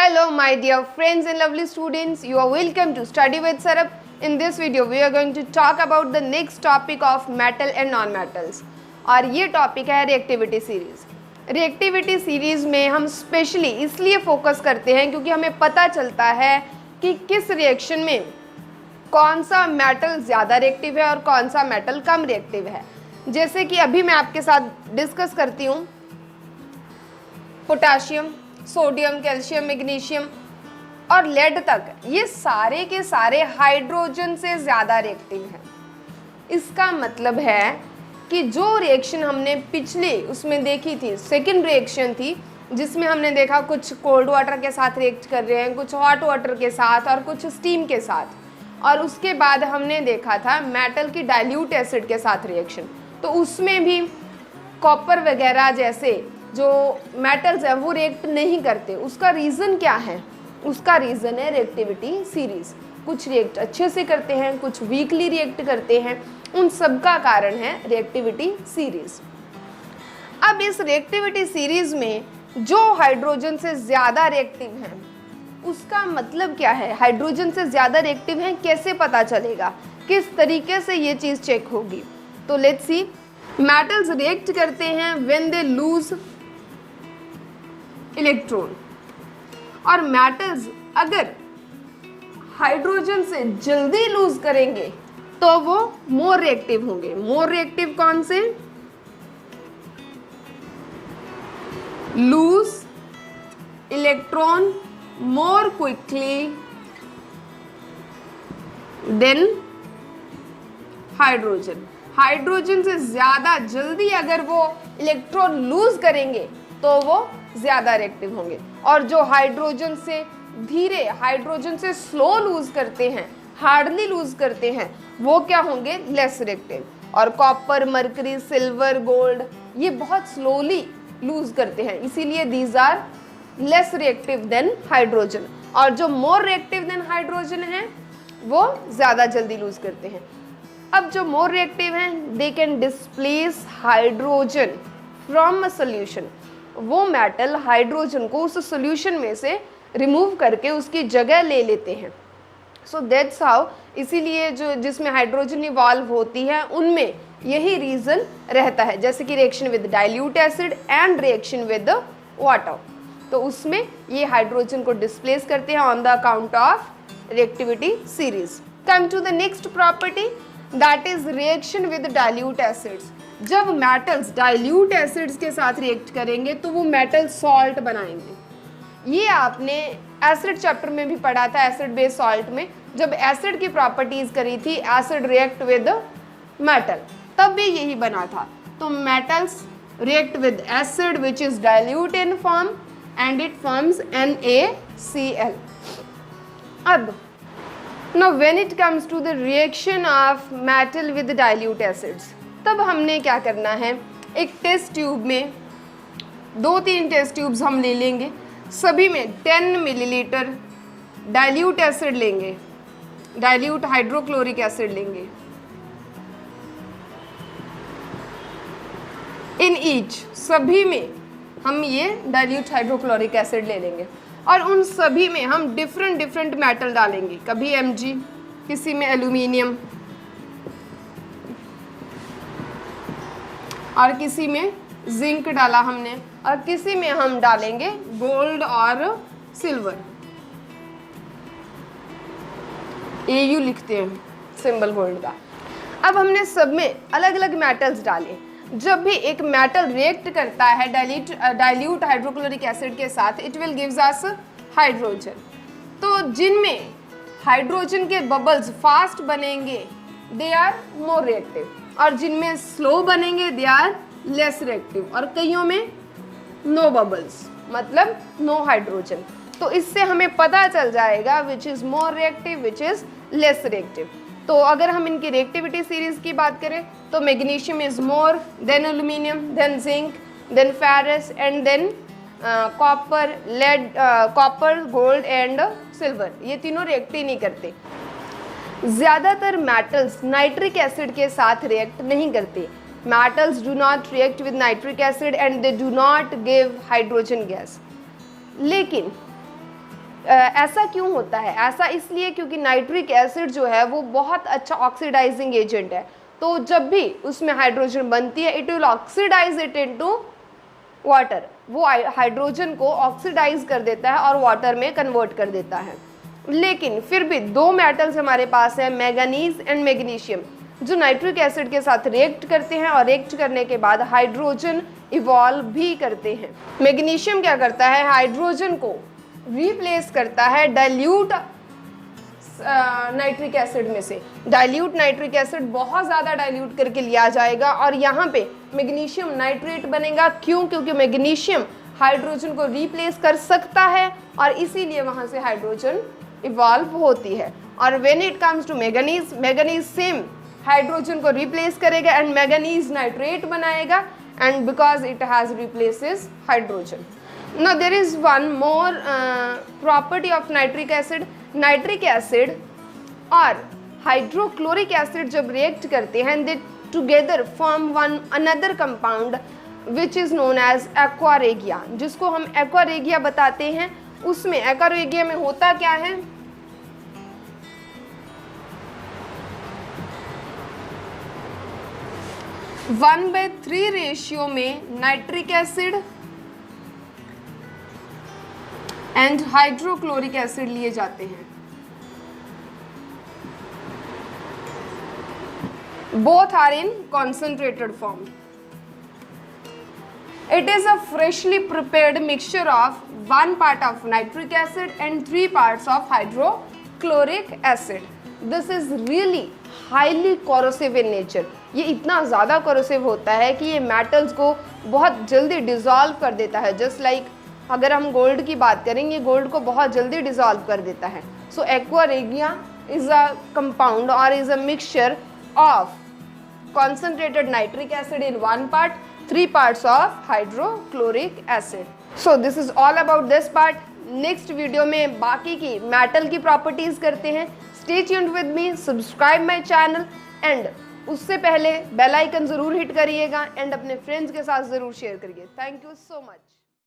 Hello my dear friends and lovely students, you are welcome to Study with Saurabh. In this video we are going to talk about the next topic of metal and non-metals और ये topic है reactivity series. Reactivity series में हम specially इसलिए focus करते हैं क्योंकि हमें पता चलता है कि किस रिएक्शन में कौन सा मेटल ज़्यादा रिएक्टिव है और कौन सा मेटल कम रिएक्टिव है। जैसे कि अभी मैं आपके साथ डिस्कस करती हूँ पोटाशियम, सोडियम, कैल्शियम, मैग्नीशियम और लेड तक, ये सारे के सारे हाइड्रोजन से ज़्यादा रिएक्टिव हैं। इसका मतलब है कि जो रिएक्शन हमने पिछले उसमें देखी थी, सेकंड रिएक्शन थी जिसमें हमने देखा कुछ कोल्ड वाटर के साथ रिएक्ट कर रहे हैं, कुछ हॉट वाटर के साथ और कुछ स्टीम के साथ, और उसके बाद हमने देखा था मेटल की डाइल्यूट एसिड के साथ रिएक्शन। तो उसमें भी कॉपर वगैरह जैसे जो मेटल्स हैं वो रिएक्ट नहीं करते। उसका रीज़न क्या है? उसका रीज़न है रिएक्टिविटी सीरीज़। कुछ रिएक्ट अच्छे से करते हैं, कुछ वीकली रिएक्ट करते हैं, उन सब का कारण है रिएक्टिविटी सीरीज़। अब इस रिएक्टिविटी सीरीज़ में जो हाइड्रोजन से ज़्यादा रिएक्टिव हैं उसका मतलब क्या है? हाइड्रोजन से ज़्यादा रिएक्टिव हैं कैसे पता चलेगा? किस तरीके से ये चीज़ चेक होगी? तो लेट्स सी। मेटल्स रिएक्ट करते हैं व्हेन दे लूज इलेक्ट्रॉन, और मेटल्स अगर हाइड्रोजन से जल्दी लूज करेंगे तो वो मोर रिएक्टिव होंगे। मोर रिएक्टिव कौन से? Lose electron more quickly than hydrogen. Hydrogen से ज़्यादा जल्दी अगर वो इलेक्ट्रॉन लूज करेंगे तो वो ज़्यादा रिएक्टिव होंगे, और जो हाइड्रोजन से धीरे, हाइड्रोजन से स्लो लूज करते हैं, हार्डली लूज करते हैं, वो क्या होंगे? Less reactive. और कॉपर, मरकरी, सिल्वर, गोल्ड ये बहुत स्लोली लूज करते हैं, इसीलिए these are less reactive than hydrogen. और जो मोर रिएक्टिव देन हाइड्रोजन हैं वो ज़्यादा जल्दी लूज करते हैं। अब जो मोर रिएक्टिव हैं they can displace hydrogen from a solution. वो मेटल हाइड्रोजन को उस सोल्यूशन में से रिमूव करके उसकी जगह ले लेते हैं। सो दैट्स हाउ, इसीलिए जो जिसमें हाइड्रोजन इवॉल्व होती है उनमें यही रीज़न रहता है। जैसे कि reaction with dilute acid and reaction with water, तो उसमें ये हाइड्रोजन को डिस्प्लेस करते हैं on the account of reactivity series. Come to the next property, that is reaction with dilute acids. जब मेटल्स डाइल्यूट एसिड्स के साथ रिएक्ट करेंगे तो वो मेटल सॉल्ट बनाएंगे। ये आपने एसिड चैप्टर में भी पढ़ा था, एसिड बेस सॉल्ट में, जब एसिड की प्रॉपर्टीज करी थी, एसिड रिएक्ट विद मेटल, तब भी यही बना था। तो metals react with acid which is dilute in form and it forms NaCl। अब now when it comes to the reaction of metal with dilute acids, तब हमने क्या करना है? एक टेस्ट ट्यूब में 2-3 टेस्ट ट्यूब्स हम ले लेंगे, सभी में 10 मिलीलीटर डाइल्यूट एसिड लेंगे, डाइल्यूट हाइड्रोक्लोरिक एसिड लेंगे इन ईच। सभी में हम ये डाइल्यूट हाइड्रोक्लोरिक एसिड ले लेंगे और उन सभी में हम डिफरेंट मेटल डालेंगे। कभी Mg, किसी में एल्यूमिनियम और किसी में जिंक डाला हमने, और किसी में हम डालेंगे गोल्ड और सिल्वर। Au लिखते हैं सिंबल गोल्ड का। अब हमने सब में अलग अलग मेटल्स डाले। जब भी एक मेटल रिएक्ट करता है डाइल्यूट हाइड्रोक्लोरिक एसिड के साथ, it will gives us hydrogen. तो जिनमें हाइड्रोजन के बबल्स फास्ट बनेंगे दे आर मोर रिएक्टिव, और जिनमें स्लो बनेंगे दे आर लेस रिएक्टिव, और कईयों में नो बबल्स मतलब नो हाइड्रोजन। तो इससे हमें पता चल जाएगा which is more reactive, which is less reactive. तो अगर हम इनकी रिएक्टिविटी सीरीज़ की बात करें तो magnesium is more than aluminium, then zinc, then ferrous and then copper, lead, copper, gold and silver. ये तीनों रिएक्ट ही नहीं करते। ज़्यादातर मेटल्स नाइट्रिक एसिड के साथ रिएक्ट नहीं करते। Metals do not react with nitric acid and they do not give hydrogen gas. लेकिन ऐसा क्यों होता है? ऐसा इसलिए क्योंकि नाइट्रिक एसिड जो है वो बहुत अच्छा ऑक्सीडाइजिंग एजेंट है। तो जब भी उसमें हाइड्रोजन बनती है, it will oxidise it into water. वो हाइड्रोजन को ऑक्सीडाइज कर देता है और वाटर में कन्वर्ट कर देता है। लेकिन फिर भी दो मेटल्स हमारे पास है, मैंगनीज एंड मैग्नीशियम, जो नाइट्रिक एसिड के साथ रिएक्ट करते हैं और रिएक्ट करने के बाद हाइड्रोजन इवॉल्व भी करते हैं। मैग्नीशियम क्या करता है? हाइड्रोजन को रिप्लेस करता है डाइल्यूट नाइट्रिक एसिड में से। डाइल्यूट नाइट्रिक एसिड बहुत ज़्यादा डाइल्यूट करके लिया जाएगा और यहाँ पे मैग्नीशियम नाइट्रेट बनेगा। क्यों? क्योंकि मैग्नीशियम हाइड्रोजन को रिप्लेस कर सकता है और इसीलिए वहाँ से हाइड्रोजन इवॉल्व होती है। और when it comes to manganese, manganese same hydrogen को रिप्लेस करेगा एंड मैंगनीज नाइट्रेट बनाएगा, and because it has replaces hydrogen. Now there is one more property of nitric acid. Nitric acid और hydrochloric acid जब react करते हैं, they together form one another compound which is known as aqua regia, जिसको हम एक्वारेगिया बताते हैं। उसमें एक्वारेगिया में होता क्या है? 1/3 रेशियो में nitric acid and hydrochloric acid लिए जाते हैं। Both are in concentrated form. It is a freshly prepared mixture of 1 part of nitric acid and 3 parts of hydrochloric acid. This is really highly corrosive in nature. ये इतना ज़्यादा corrosive होता है कि ये metals को बहुत जल्दी dissolve कर देता है। Just like अगर हम गोल्ड की बात करेंगे, गोल्ड को बहुत जल्दी डिसॉल्व कर देता है। सो एक्वारेगिया इज अ कंपाउंड और is a mixture of concentrated nitric acid in 1 part, 3 parts of hydrochloric acid. So this is all about this part. Next video में बाकी की मेटल की प्रॉपर्टीज करते हैं। Stay tuned with me, subscribe my channel and उससे पहले bell icon ज़रूर hit करिएगा एंड अपने फ्रेंड्स के साथ ज़रूर शेयर करिए। Thank you so much.